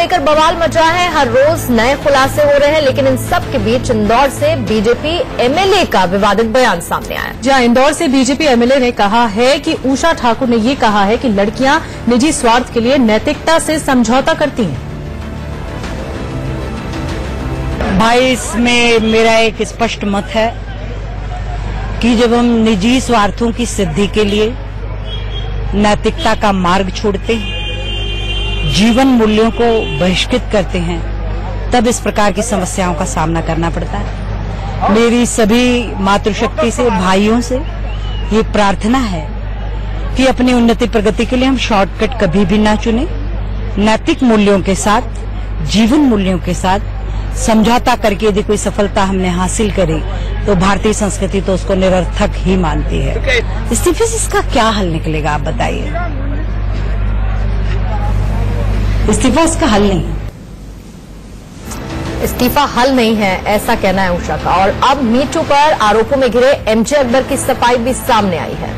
लेकर बवाल मचा है। हर रोज नए खुलासे हो रहे हैं, लेकिन इन सब के बीच इंदौर से बीजेपी एमएलए का विवादित बयान सामने आया। जहां इंदौर से बीजेपी एमएलए ने कहा है कि उषा ठाकुर ने ये कहा है कि लड़कियां निजी स्वार्थ के लिए नैतिकता से समझौता करती हैं। भाई, इसमें मेरा एक स्पष्ट मत है कि जब हम निजी स्वार्थों की सिद्धि के लिए नैतिकता का मार्ग छोड़ते हैं, जीवन मूल्यों को बहिष्कृत करते हैं, तब इस प्रकार की समस्याओं का सामना करना पड़ता है। मेरी सभी मातृशक्ति से, भाइयों से ये प्रार्थना है कि अपनी उन्नति प्रगति के लिए हम शॉर्टकट कभी भी ना चुने। नैतिक मूल्यों के साथ, जीवन मूल्यों के साथ समझौता करके यदि कोई सफलता हमने हासिल करी तो भारतीय संस्कृति तो उसको निरर्थक ही मानती है। इस्तीफे से इसका क्या हल निकलेगा, आप बताइए। इस्तीफा इसका हल नहीं है। इस्तीफा हल नहीं है, ऐसा कहना है उषा का। और अब मीटू पर आरोपों में घिरे एमजे अकबर की सफाई भी सामने आई है।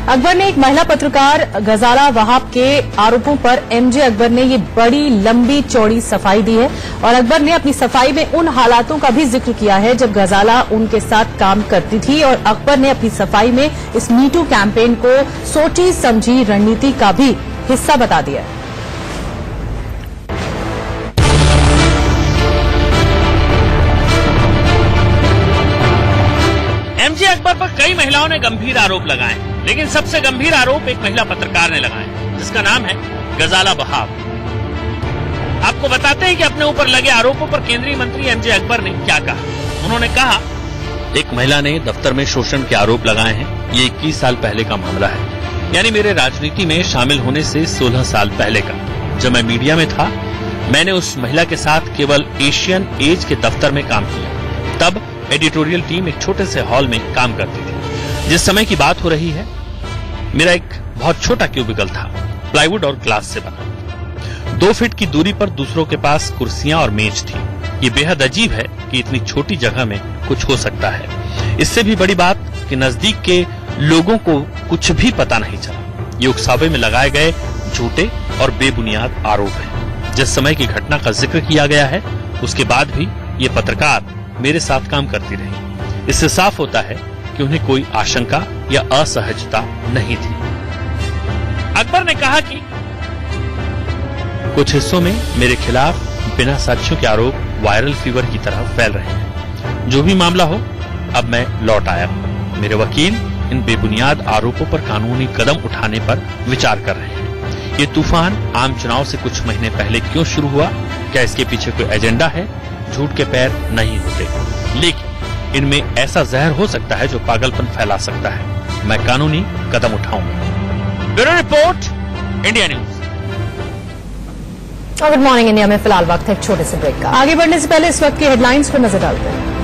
अकबर ने एक महिला पत्रकार गजाला वहाब के आरोपों पर एमजे अकबर ने ये बड़ी लंबी चौड़ी सफाई दी है। और अकबर ने अपनी सफाई में उन हालातों का भी जिक्र किया है जब गजाला उनके साथ काम करती थी। और अकबर ने अपनी सफाई में इस मीटू कैंपेन को सोची समझी रणनीति का भी हिस्सा बता दिया है। एमजे अकबर पर कई महिलाओं ने गंभीर आरोप लगाए, लेकिन सबसे गंभीर आरोप एक महिला पत्रकार ने लगाए, जिसका नाम है गजाला वहाब। आपको बताते हैं कि अपने ऊपर लगे आरोपों पर केंद्रीय मंत्री एमजे अकबर ने क्या कहा। उन्होंने कहा, एक महिला ने दफ्तर में शोषण के आरोप लगाए हैं। ये 21 साल पहले का मामला है, यानी मेरे राजनीति में शामिल होने से 16 साल पहले का। जब मैं मीडिया में था, मैंने उस महिला के साथ केवल एशियन एज के दफ्तर में काम किया। तब एडिटोरियल टीम एक छोटे से हॉल में काम करती थी। जिस समय की बात हो रही है, मेरा एक बहुत छोटा क्यूबिकल था, प्लाईवुड और ग्लास से बना। 2 फीट की दूरी पर दूसरों के पास कुर्सियां और मेज थी। ये बेहद अजीब है कि इतनी छोटी जगह में कुछ हो सकता है। इससे भी बड़ी बात कि नजदीक के लोगों को कुछ भी पता नहीं चला। ये उकसावे में लगाए गए झूठे और बेबुनियाद आरोप हैं। जिस समय की घटना का जिक्र किया गया है, उसके बाद भी ये पत्रकार मेरे साथ काम करती रही। इससे साफ होता है कि उन्हें कोई आशंका या असहजता नहीं थी। अकबर ने कहा कि कुछ हिस्सों में मेरे खिलाफ बिना साक्ष्यों के आरोप वायरल फीवर की तरह फैल रहे हैं। जो भी मामला हो, अब मैं लौट आया हूं। मेरे वकील इन बेबुनियाद आरोपों पर कानूनी कदम उठाने पर विचार कर रहे हैं। ये तूफान आम चुनाव से कुछ महीने पहले क्यों शुरू हुआ? क्या इसके पीछे कोई एजेंडा है? झूठ के पैर नहीं होते, लेकिन इनमें ऐसा जहर हो सकता है जो पागलपन फैला सकता है। मैं कानूनी कदम उठाऊंगा। Bureau report, India news. Good morning India में फिलहाल वक्त है एक छोटे से ब्रेक का। आगे बढ़ने से पहले इस वक्त की हेडलाइंस पर नजर डालते हैं।